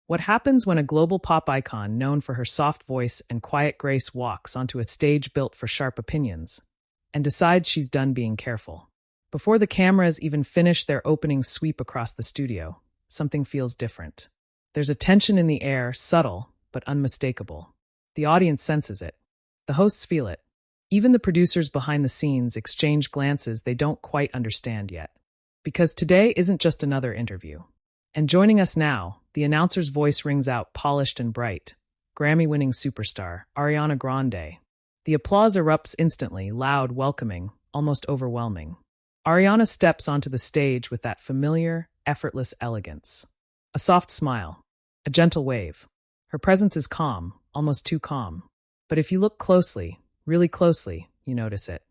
What happens when a global pop icon known for her soft voice and quiet grace walks onto a stage built for sharp opinions and decides she's done being careful? Before the cameras even finish their opening sweep across the studio, something feels different. There's a tension in the air, subtle but unmistakable. The audience senses it. The hosts feel it. Even the producers behind the scenes exchange glances they don't quite understand yet. Because today isn't just another interview. And joining us now, the announcer's voice rings out polished and bright. Grammy-winning superstar, Ariana Grande. The applause erupts instantly, loud, welcoming, almost overwhelming. Ariana steps onto the stage with that familiar, effortless elegance. A soft smile. A gentle wave. Her presence is calm, almost too calm. But if you look closely, really closely, you notice it.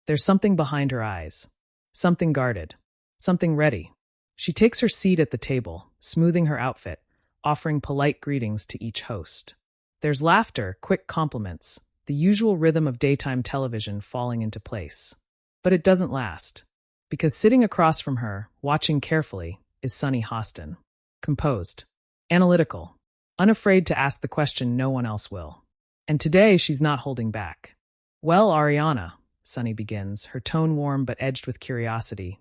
There's something behind her eyes. Something guarded. Something ready. She takes her seat at the table, smoothing her outfit, offering polite greetings to each host. There's laughter, quick compliments, the usual rhythm of daytime television falling into place. But it doesn't last. Because sitting across from her, watching carefully, is Sunny Hostin. Composed. Analytical. Unafraid to ask the question no one else will. And today she's not holding back. "Well, Ariana," Sunny begins, her tone warm but edged with curiosity,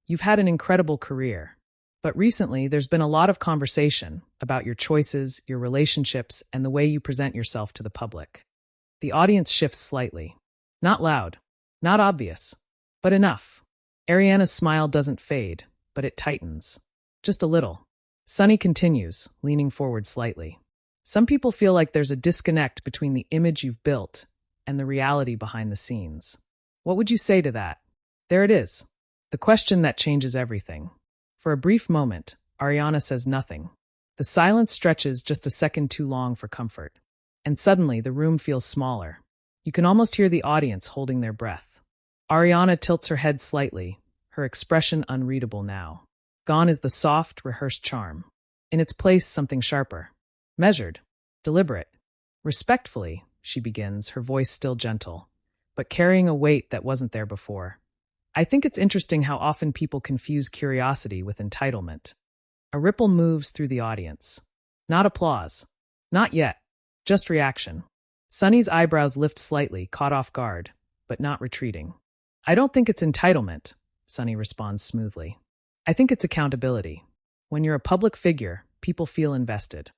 "you've had an incredible career. But recently there's been a lot of conversation about your choices, your relationships, and the way you present yourself to the public." The audience shifts slightly. Not loud. Not obvious. But enough. Ariana's smile doesn't fade, but it tightens. Just a little. Sunny continues, leaning forward slightly. "Some people feel like there's a disconnect between the image you've built and the reality behind the scenes. What would you say to that?" There it is. The question that changes everything. For a brief moment, Ariana says nothing. The silence stretches just a second too long for comfort. And suddenly, the room feels smaller. You can almost hear the audience holding their breath. Ariana tilts her head slightly, her expression unreadable now. Gone is the soft, rehearsed charm. In its place, something sharper. Measured. Deliberate. "Respectfully," she begins, her voice still gentle, but carrying a weight that wasn't there before. "I think it's interesting how often people confuse curiosity with entitlement." A ripple moves through the audience. Not applause. Not yet. Just reaction. Sunny's eyebrows lift slightly, caught off guard, but not retreating. "I don't think it's entitlement," Sunny responds smoothly. "I think it's accountability. When you're a public figure, people feel invested."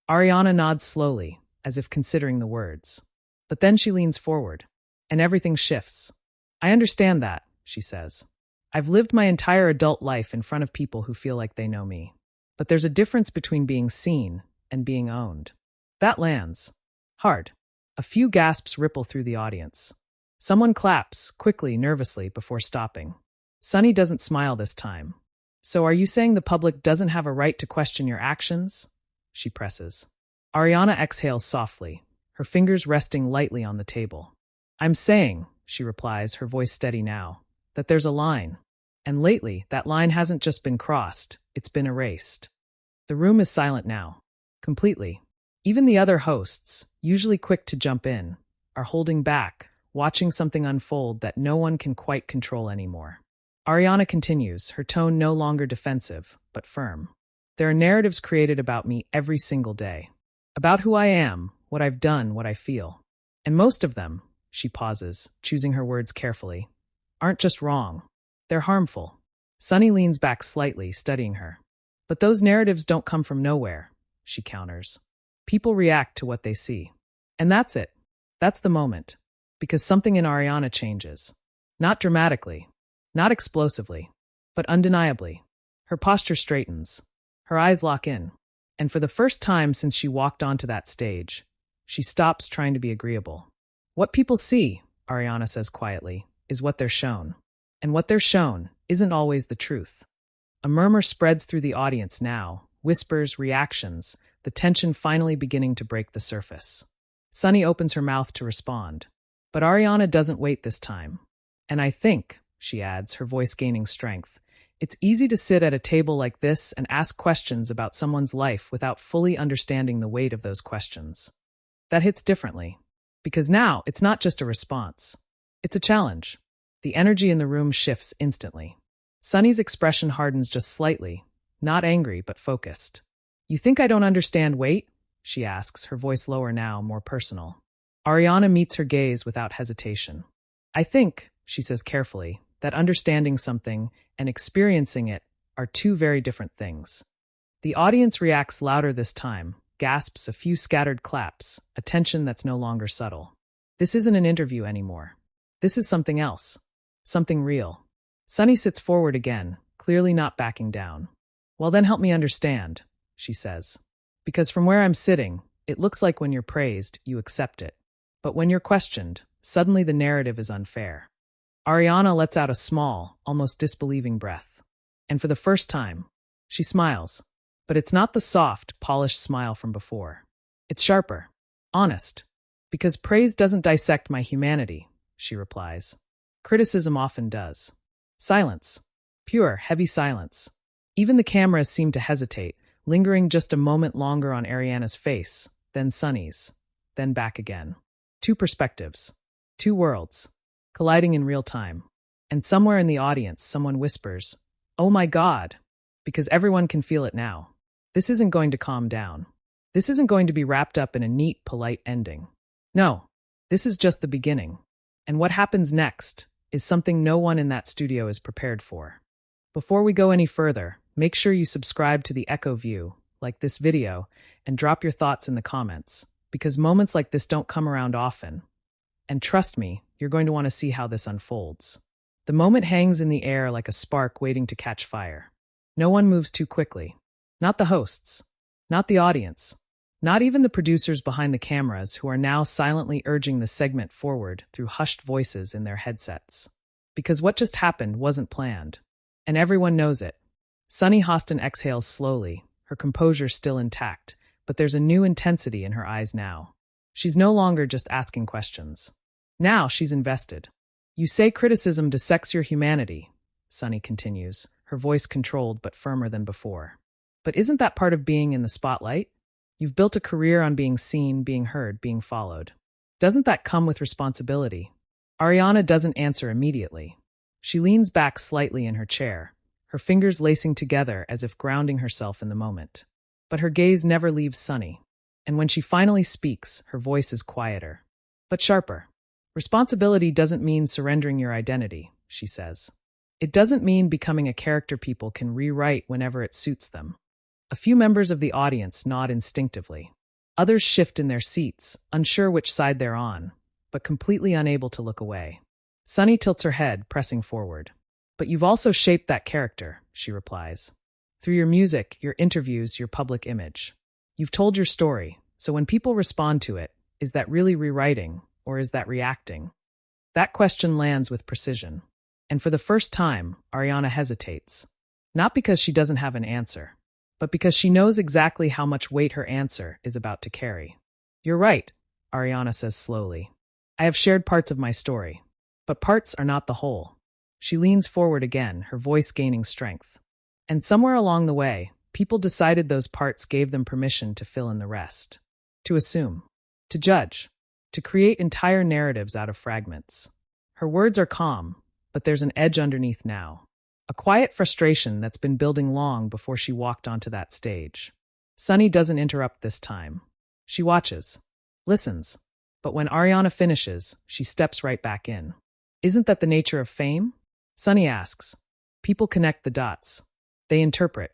Ariana nods slowly, as if considering the words. But then she leans forward, and everything shifts. "I understand that," she says. "I've lived my entire adult life in front of people who feel like they know me. But there's a difference between being seen and being owned." That lands. Hard. A few gasps ripple through the audience. Someone claps, quickly, nervously, before stopping. Sunny doesn't smile this time. "So are you saying the public doesn't have a right to question your actions?" She presses. Ariana exhales softly, her fingers resting lightly on the table. "I'm saying," she replies, her voice steady now, "that there's a line. And lately, that line hasn't just been crossed, it's been erased." The room is silent now. Completely. Even the other hosts, usually quick to jump in, are holding back, watching something unfold that no one can quite control anymore. Ariana continues, her tone no longer defensive, but firm. "There are narratives created about me every single day. About who I am, what I've done, what I feel. And most of them," she pauses, choosing her words carefully, "aren't just wrong. They're harmful." Sunny leans back slightly, studying her. "But those narratives don't come from nowhere," she counters. "People react to what they see. And that's it. That's the moment. Because something in Ariana changes. Not dramatically. Not explosively. But undeniably. Her posture straightens. Her eyes lock in. And for the first time since she walked onto that stage, she stops trying to be agreeable. What people see," Ariana says quietly, "is what they're shown. And what they're shown isn't always the truth." A murmur spreads through the audience now, whispers, reactions, the tension finally beginning to break the surface. Sunny opens her mouth to respond. But Ariana doesn't wait this time. "And I think," she adds, her voice gaining strength, "it's easy to sit at a table like this and ask questions about someone's life without fully understanding the weight of those questions. That hits differently. Because now it's not just a response. It's a challenge." The energy in the room shifts instantly. Sunny's expression hardens just slightly, not angry but focused. You think I don't understand weight? She asks, her voice lower now, more personal. Ariana meets her gaze without hesitation. I think, she says carefully, that understanding something and experiencing it are two very different things. The audience reacts louder this time, gasps, a few scattered claps, a tension that's no longer subtle. This isn't an interview anymore. This is something else. Something real. Sunny sits forward again, clearly not backing down. Well, then help me understand, she says. Because from where I'm sitting, it looks like when you're praised, you accept it. But when you're questioned, suddenly the narrative is unfair. Ariana lets out a small, almost disbelieving breath. And for the first time, she smiles. But it's not the soft, polished smile from before. It's sharper. Honest. Because praise doesn't dissect my humanity, she replies. Criticism often does. Silence. Pure, heavy silence. Even the cameras seem to hesitate, lingering just a moment longer on Ariana's face, then Sunny's, then back again. Two perspectives. Two worlds. Colliding in real time. And somewhere in the audience, someone whispers, "Oh my God," because everyone can feel it now. This isn't going to calm down. This isn't going to be wrapped up in a neat, polite ending. No, this is just the beginning. And what happens next is something no one in that studio is prepared for. Before we go any further, make sure you subscribe to the Echo View, like this video, and drop your thoughts in the comments, because moments like this don't come around often. And trust me, you're going to want to see how this unfolds. The moment hangs in the air like a spark waiting to catch fire. No one moves too quickly. Not the hosts. Not the audience. Not even the producers behind the cameras who are now silently urging the segment forward through hushed voices in their headsets. Because what just happened wasn't planned. And everyone knows it. Sunny Hostin exhales slowly, her composure still intact, but there's a new intensity in her eyes now. She's no longer just asking questions. Now she's invested. You say criticism dissects your humanity, Sunny continues, her voice controlled but firmer than before. But isn't that part of being in the spotlight? You've built a career on being seen, being heard, being followed. Doesn't that come with responsibility? Ariana doesn't answer immediately. She leans back slightly in her chair, her fingers lacing together as if grounding herself in the moment. But her gaze never leaves Sunny. And when she finally speaks, her voice is quieter, but sharper. Responsibility doesn't mean surrendering your identity, she says. It doesn't mean becoming a character people can rewrite whenever it suits them. A few members of the audience nod instinctively. Others shift in their seats, unsure which side they're on, but completely unable to look away. Sunny tilts her head, pressing forward. But you've also shaped that character, she replies. Through your music, your interviews, your public image. You've told your story, so when people respond to it, is that really rewriting, or is that reacting? That question lands with precision. And for the first time, Ariana hesitates. Not because she doesn't have an answer, but because she knows exactly how much weight her answer is about to carry. You're right, Ariana says slowly. I have shared parts of my story, but parts are not the whole. She leans forward again, her voice gaining strength. And somewhere along the way, people decided those parts gave them permission to fill in the rest. To assume. To judge. To create entire narratives out of fragments. Her words are calm, but there's an edge underneath now. A quiet frustration that's been building long before she walked onto that stage. Sunny doesn't interrupt this time. She watches. Listens. But when Ariana finishes, she steps right back in. Isn't that the nature of fame? Sunny asks. People connect the dots. They interpret.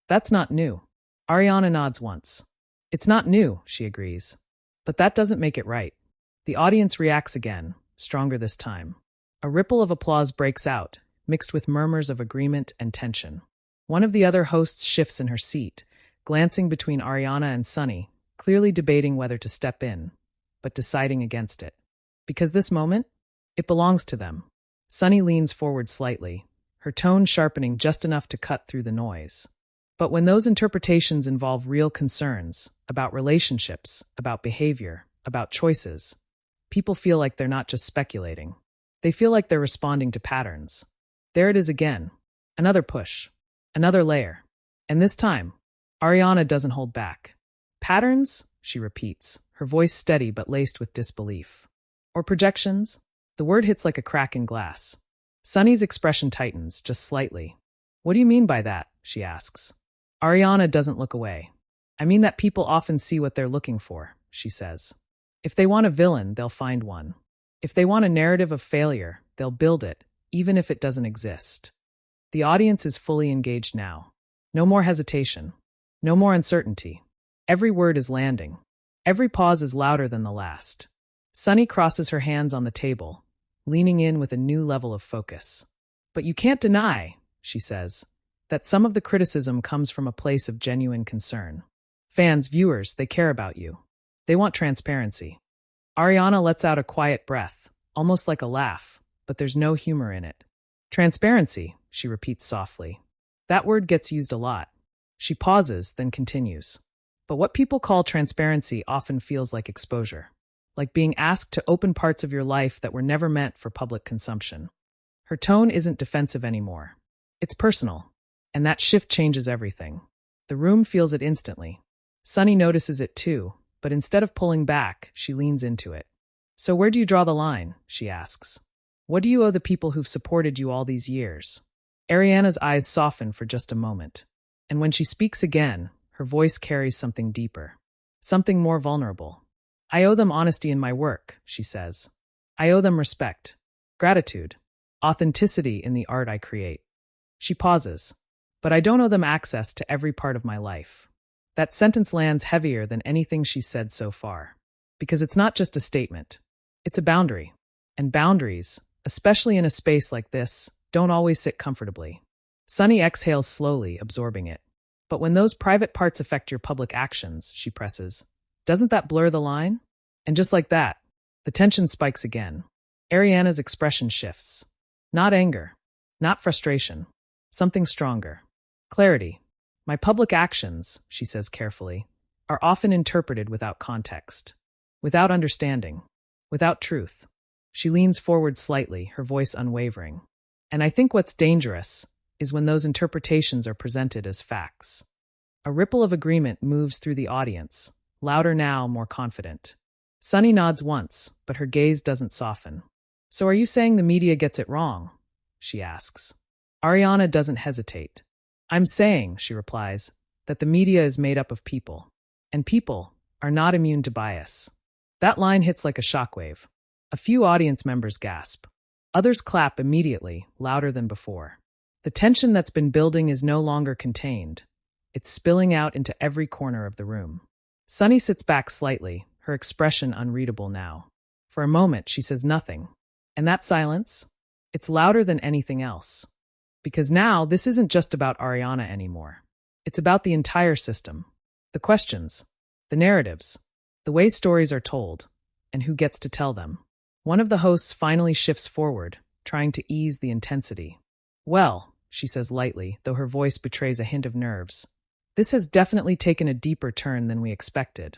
That's not new. Ariana nods once. It's not new, she agrees. But that doesn't make it right. The audience reacts again, stronger this time. A ripple of applause breaks out, mixed with murmurs of agreement and tension. One of the other hosts shifts in her seat, glancing between Ariana and Sunny, clearly debating whether to step in, but deciding against it. Because this moment, it belongs to them. Sunny leans forward slightly, her tone sharpening just enough to cut through the noise. But when those interpretations involve real concerns, about relationships, about behavior, about choices, people feel like they're not just speculating. They feel like they're responding to patterns. There it is again. Another push. Another layer. And this time, Ariana doesn't hold back. Patterns, she repeats, her voice steady but laced with disbelief. Or projections? The word hits like a crack in glass. Sunny's expression tightens, just slightly. What do you mean by that? She asks. Ariana doesn't look away. I mean that people often see what they're looking for, she says. If they want a villain, they'll find one. If they want a narrative of failure, they'll build it, even if it doesn't exist. The audience is fully engaged now. No more hesitation. No more uncertainty. Every word is landing. Every pause is louder than the last. Sunny crosses her hands on the table, leaning in with a new level of focus. But you can't deny, she says, that some of the criticism comes from a place of genuine concern. Fans, viewers, they care about you. They want transparency. Ariana lets out a quiet breath, almost like a laugh, but there's no humor in it. Transparency, she repeats softly. That word gets used a lot. She pauses, then continues. But what people call transparency often feels like exposure, like being asked to open parts of your life that were never meant for public consumption. Her tone isn't defensive anymore. It's personal, and that shift changes everything. The room feels it instantly. Sunny notices it too, but instead of pulling back, she leans into it. So where do you draw the line? She asks. What do you owe the people who've supported you all these years? Ariana's eyes soften for just a moment, and when she speaks again, her voice carries something deeper, something more vulnerable. I owe them honesty in my work, she says. I owe them respect, gratitude, authenticity in the art I create. She pauses. But I don't owe them access to every part of my life. That sentence lands heavier than anything she's said so far. Because it's not just a statement. It's a boundary. And boundaries, especially in a space like this, don't always sit comfortably. Sunny exhales slowly, absorbing it. But when those private parts affect your public actions, she presses, doesn't that blur the line? And just like that, the tension spikes again. Ariana's expression shifts. Not anger. Not frustration. Something stronger. Clarity. My public actions, she says carefully, are often interpreted without context, without understanding, without truth. She leans forward slightly, her voice unwavering. And I think what's dangerous is when those interpretations are presented as facts. A ripple of agreement moves through the audience, louder now, more confident. Sunny nods once, but her gaze doesn't soften. So are you saying the media gets it wrong? She asks. Ariana doesn't hesitate. I'm saying, she replies, that the media is made up of people, and people are not immune to bias. That line hits like a shockwave. A few audience members gasp. Others clap immediately, louder than before. The tension that's been building is no longer contained. It's spilling out into every corner of the room. Sunny sits back slightly, her expression unreadable now. For a moment, she says nothing. And that silence? It's louder than anything else. Because now, this isn't just about Ariana anymore. It's about the entire system. The questions, the narratives, the way stories are told, and who gets to tell them. One of the hosts finally shifts forward, trying to ease the intensity. Well, she says lightly, though her voice betrays a hint of nerves. This has definitely taken a deeper turn than we expected.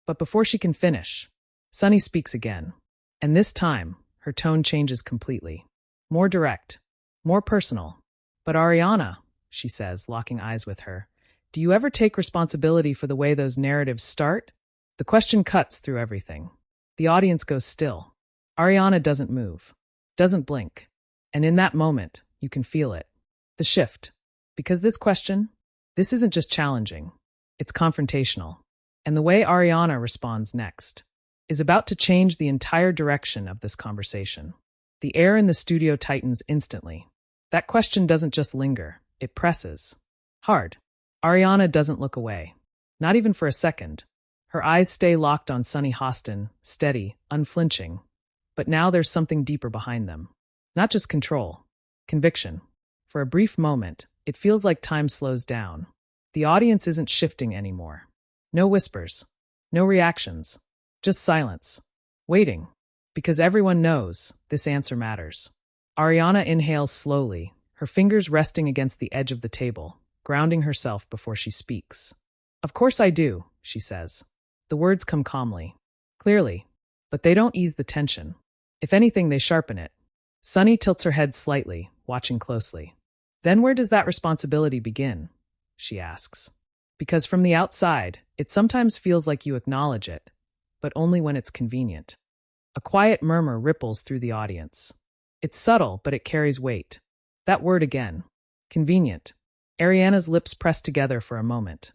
But before she can finish, Sunny speaks again. And this time, her tone changes completely. More direct, more personal. But Ariana, she says, locking eyes with her, do you ever take responsibility for the way those narratives start? The question cuts through everything. The audience goes still. Ariana doesn't move, doesn't blink. And in that moment, you can feel it. The shift. Because this question, this isn't just challenging. It's confrontational. And the way Ariana responds next is about to change the entire direction of this conversation. The air in the studio tightens instantly. That question doesn't just linger, it presses. Hard. Ariana doesn't look away. Not even for a second. Her eyes stay locked on Sunny Hostin, steady, unflinching. But now there's something deeper behind them. Not just control. Conviction. For a brief moment, it feels like time slows down. The audience isn't shifting anymore. No whispers. No reactions. Just silence. Waiting. Because everyone knows this answer matters. Ariana inhales slowly, her fingers resting against the edge of the table, grounding herself before she speaks. Of course I do, she says. The words come calmly, clearly, but they don't ease the tension. If anything, they sharpen it. Sunny tilts her head slightly, watching closely. Then where does that responsibility begin? She asks. Because from the outside, it sometimes feels like you acknowledge it, but only when it's convenient. A quiet murmur ripples through the audience. It's subtle, but it carries weight. That word again. Convenient. Ariana's lips press together for a moment.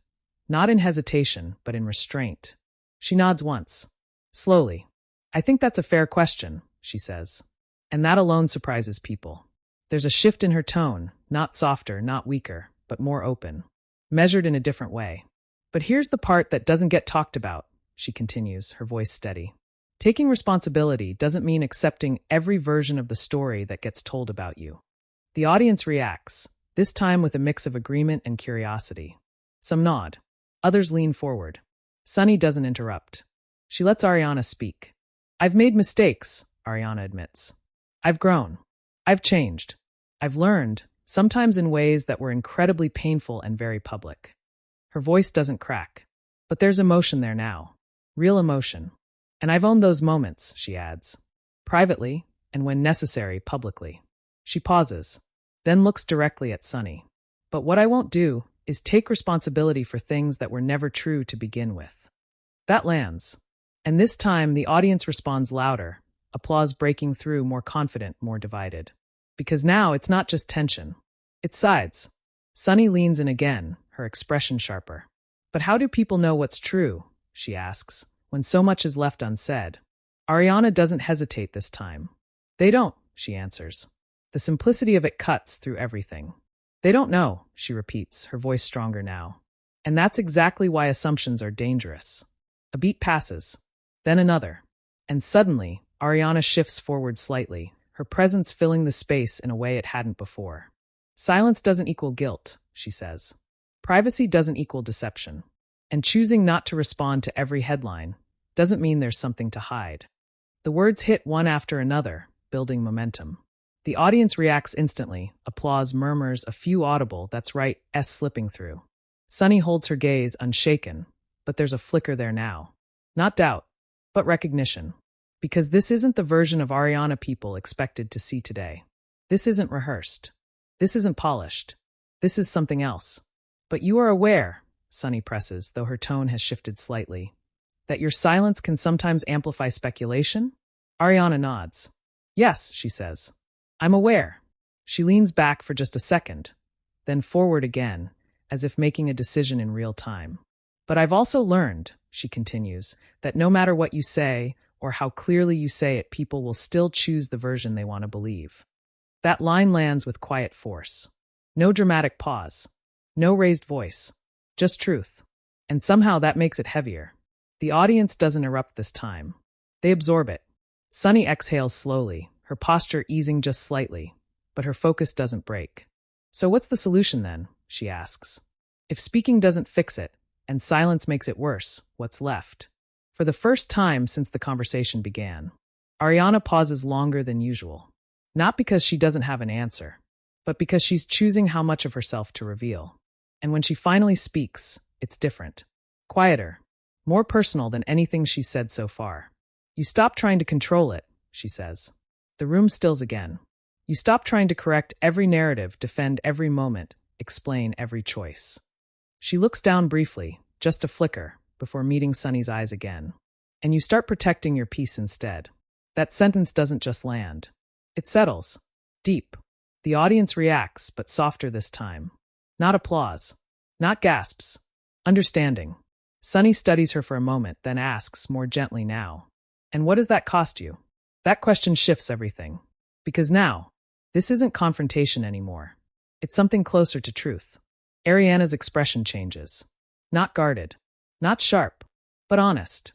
not in hesitation, but in restraint. She nods once. Slowly. I think that's a fair question, she says. And that alone surprises people. There's a shift in her tone, not softer, not weaker, but more open, measured in a different way. But here's the part that doesn't get talked about, she continues, her voice steady. Taking responsibility doesn't mean accepting every version of the story that gets told about you. The audience reacts, this time with a mix of agreement and curiosity. Some nod. Others lean forward. Sunny doesn't interrupt. She lets Ariana speak. I've made mistakes, Ariana admits. I've grown. I've changed. I've learned, sometimes in ways that were incredibly painful and very public. Her voice doesn't crack. But there's emotion there now. Real emotion. And I've owned those moments, she adds. Privately, and when necessary, publicly. She pauses, then looks directly at Sunny. But what I won't do is take responsibility for things that were never true to begin with. That lands. And this time, the audience responds louder, applause breaking through, more confident, more divided. Because now it's not just tension. It's sides. Sunny leans in again, her expression sharper. But how do people know what's true, she asks, when so much is left unsaid? Ariana doesn't hesitate this time. They don't, she answers. The simplicity of it cuts through everything. They don't know, she repeats, her voice stronger now. And that's exactly why assumptions are dangerous. A beat passes, then another. And suddenly, Ariana shifts forward slightly, her presence filling the space in a way it hadn't before. Silence doesn't equal guilt, she says. Privacy doesn't equal deception. And choosing not to respond to every headline doesn't mean there's something to hide. The words hit one after another, building momentum. The audience reacts instantly, applause, murmurs, a few audible, that's right, S slipping through. Sunny holds her gaze unshaken, but there's a flicker there now. Not doubt, but recognition. Because this isn't the version of Ariana people expected to see today. This isn't rehearsed. This isn't polished. This is something else. But you are aware, Sunny presses, though her tone has shifted slightly, that your silence can sometimes amplify speculation? Ariana nods. Yes, she says. I'm aware. She leans back for just a second, then forward again, as if making a decision in real time. But I've also learned, she continues, that no matter what you say or how clearly you say it, people will still choose the version they want to believe. That line lands with quiet force. No dramatic pause. No raised voice. Just truth. And somehow that makes it heavier. The audience doesn't erupt this time. They absorb it. Sunny exhales slowly, her posture easing just slightly, but her focus doesn't break. So what's the solution then? She asks. If speaking doesn't fix it, and silence makes it worse, what's left? For the first time since the conversation began, Ariana pauses longer than usual. Not because she doesn't have an answer, but because she's choosing how much of herself to reveal. And when she finally speaks, it's different. Quieter. More personal than anything she's said so far. You stop trying to control it, she says. The room stills again. You stop trying to correct every narrative, defend every moment, explain every choice. She looks down briefly, just a flicker, before meeting Sunny's eyes again. And you start protecting your peace instead. That sentence doesn't just land. It settles. Deep. The audience reacts, but softer this time. Not applause. Not gasps. Understanding. Sunny studies her for a moment, then asks, more gently now, and what does that cost you? That question shifts everything. Because now, this isn't confrontation anymore. It's something closer to truth. Ariana's expression changes. Not guarded. Not sharp. But honest.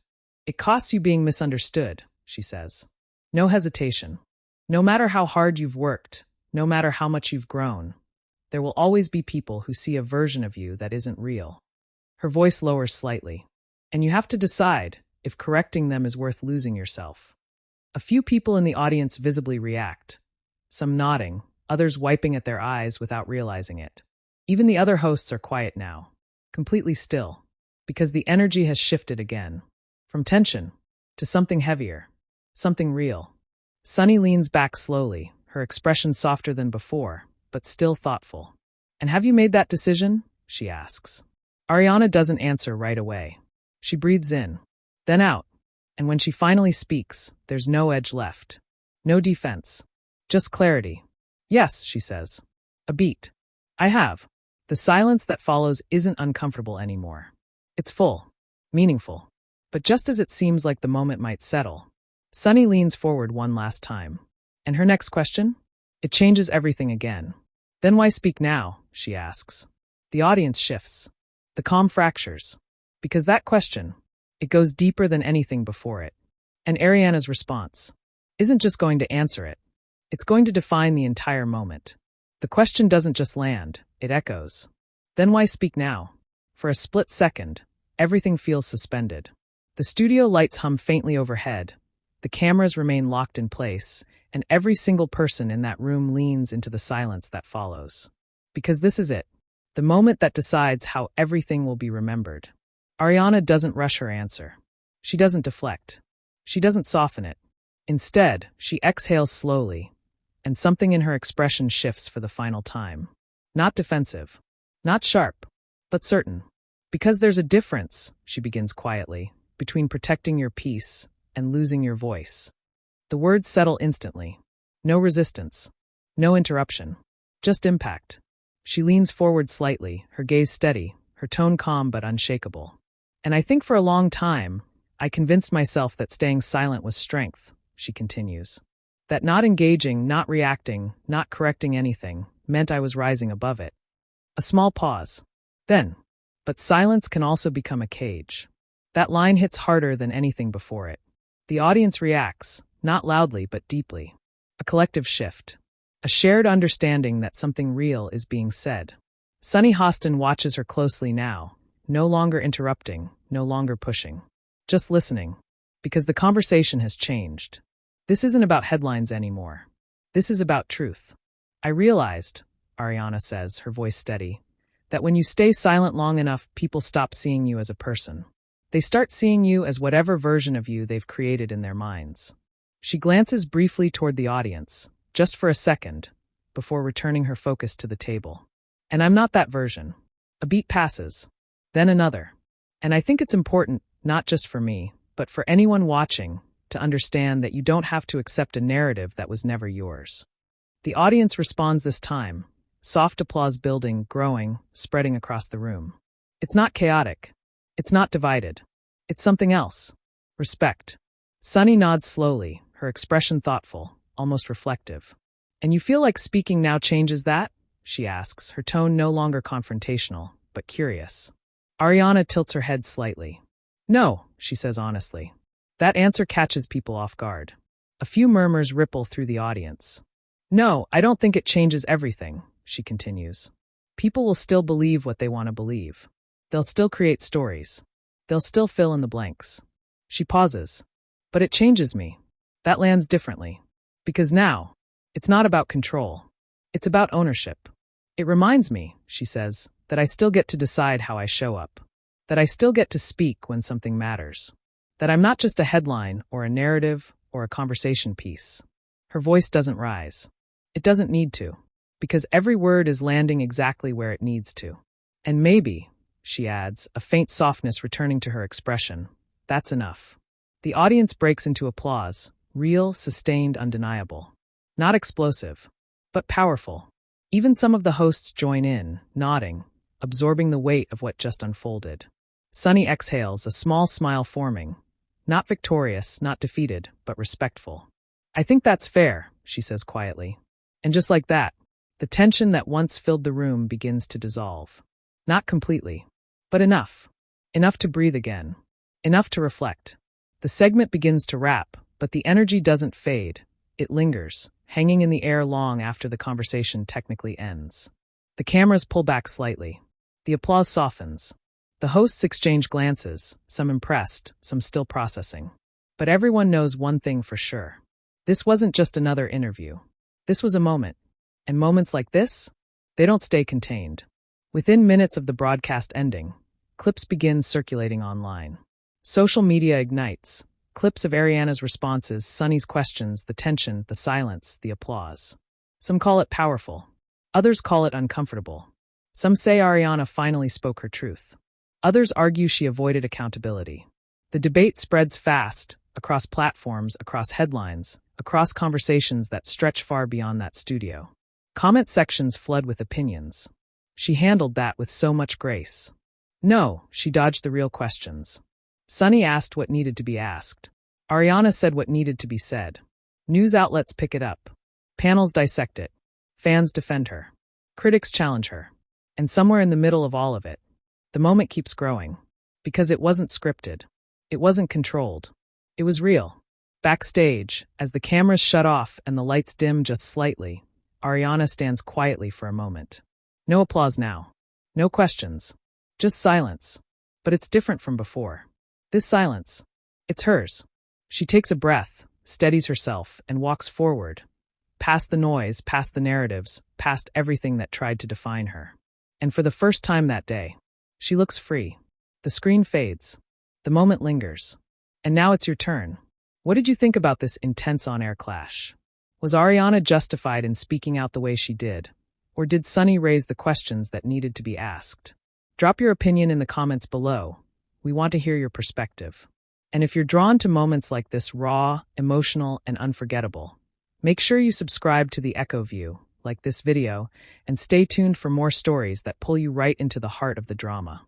It costs you being misunderstood, she says. No hesitation. No matter how hard you've worked, no matter how much you've grown, there will always be people who see a version of you that isn't real. Her voice lowers slightly. And you have to decide if correcting them is worth losing yourself. A few people in the audience visibly react, some nodding, others wiping at their eyes without realizing it. Even the other hosts are quiet now, completely still, because the energy has shifted again, from tension to something heavier, something real. Sunny leans back slowly, her expression softer than before, but still thoughtful. And have you made that decision? She asks. Ariana doesn't answer right away. She breathes in, then out, and when she finally speaks, there's no edge left. No defense. Just clarity. Yes, she says. A beat. I have. The silence that follows isn't uncomfortable anymore. It's full, meaningful. But just as it seems like the moment might settle, Sunny leans forward one last time. And her next question? It changes everything again. Then why speak now? She asks. The audience shifts. The calm fractures. Because that question, it goes deeper than anything before it. And Ariana's response isn't just going to answer it. It's going to define the entire moment. The question doesn't just land, it echoes. Then why speak now? For a split second, everything feels suspended. The studio lights hum faintly overhead, the cameras remain locked in place, and every single person in that room leans into the silence that follows. Because this is it, the moment that decides how everything will be remembered. Ariana doesn't rush her answer. She doesn't deflect. She doesn't soften it. Instead, she exhales slowly, and something in her expression shifts for the final time. Not defensive, not sharp, but certain. Because there's a difference, she begins quietly, between protecting your peace and losing your voice. The words settle instantly. No resistance. No interruption. Just impact. She leans forward slightly, her gaze steady, her tone calm but unshakable. And I think for a long time, I convinced myself that staying silent was strength, she continues. That not engaging, not reacting, not correcting anything, meant I was rising above it. A small pause. Then, but silence can also become a cage. That line hits harder than anything before it. The audience reacts, not loudly but deeply. A collective shift. A shared understanding that something real is being said. Sunny Hostin watches her closely now, no longer interrupting, no longer pushing. Just listening. Because the conversation has changed. This isn't about headlines anymore. This is about truth. I realized, Ariana says, her voice steady, that when you stay silent long enough, people stop seeing you as a person. They start seeing you as whatever version of you they've created in their minds. She glances briefly toward the audience, just for a second, before returning her focus to the table. And I'm not that version. A beat passes, then another. And I think it's important, not just for me, but for anyone watching, to understand that you don't have to accept a narrative that was never yours. The audience responds this time, soft applause building, growing, spreading across the room. It's not chaotic. It's not divided. It's something else. Respect. Sunny nods slowly, her expression thoughtful, almost reflective. And you feel like speaking now changes that? She asks, her tone no longer confrontational, but curious. Ariana tilts her head slightly. No, she says honestly. That answer catches people off guard. A few murmurs ripple through the audience. No, I don't think it changes everything, she continues. People will still believe what they want to believe. They'll still create stories. They'll still fill in the blanks. She pauses. But it changes me. That lands differently. Because now, it's not about control. It's about ownership. It reminds me, she says, that I still get to decide how I show up. That I still get to speak when something matters. That I'm not just a headline or a narrative or a conversation piece. Her voice doesn't rise. It doesn't need to. Because every word is landing exactly where it needs to. And maybe, she adds, a faint softness returning to her expression, that's enough. The audience breaks into applause, real, sustained, undeniable. Not explosive, but powerful. Even some of the hosts join in, nodding, absorbing the weight of what just unfolded. Sunny exhales, a small smile forming. Not victorious, not defeated, but respectful. I think that's fair, she says quietly. And just like that, the tension that once filled the room begins to dissolve. Not completely, but enough. Enough to breathe again. Enough to reflect. The segment begins to wrap, but the energy doesn't fade. It lingers, hanging in the air long after the conversation technically ends. The cameras pull back slightly. The applause softens. The hosts exchange glances, some impressed, some still processing. But everyone knows one thing for sure. This wasn't just another interview. This was a moment. And moments like this, they don't stay contained. Within minutes of the broadcast ending, clips begin circulating online. Social media ignites. Clips of Ariana's responses, Sunny's questions, the tension, the silence, the applause. Some call it powerful. Others call it uncomfortable. Some say Ariana finally spoke her truth. Others argue she avoided accountability. The debate spreads fast, across platforms, across headlines, across conversations that stretch far beyond that studio. Comment sections flood with opinions. She handled that with so much grace. No, she dodged the real questions. Sunny asked what needed to be asked. Ariana said what needed to be said. News outlets pick it up. Panels dissect it. Fans defend her. Critics challenge her. And somewhere in the middle of all of it, the moment keeps growing. Because it wasn't scripted. It wasn't controlled. It was real. Backstage, as the cameras shut off and the lights dim just slightly, Ariana stands quietly for a moment. No applause now. No questions. Just silence. But it's different from before. This silence, it's hers. She takes a breath, steadies herself, and walks forward. Past the noise, past the narratives, past everything that tried to define her. And for the first time that day, she looks free. The screen fades. The moment lingers. And now it's your turn. What did you think about this intense on-air clash? Was Ariana justified in speaking out the way she did? Or did Sunny raise the questions that needed to be asked? Drop your opinion in the comments below. We want to hear your perspective. And if you're drawn to moments like this raw, emotional, and unforgettable, make sure you subscribe to the Echo View, like this video, and stay tuned for more stories that pull you right into the heart of the drama.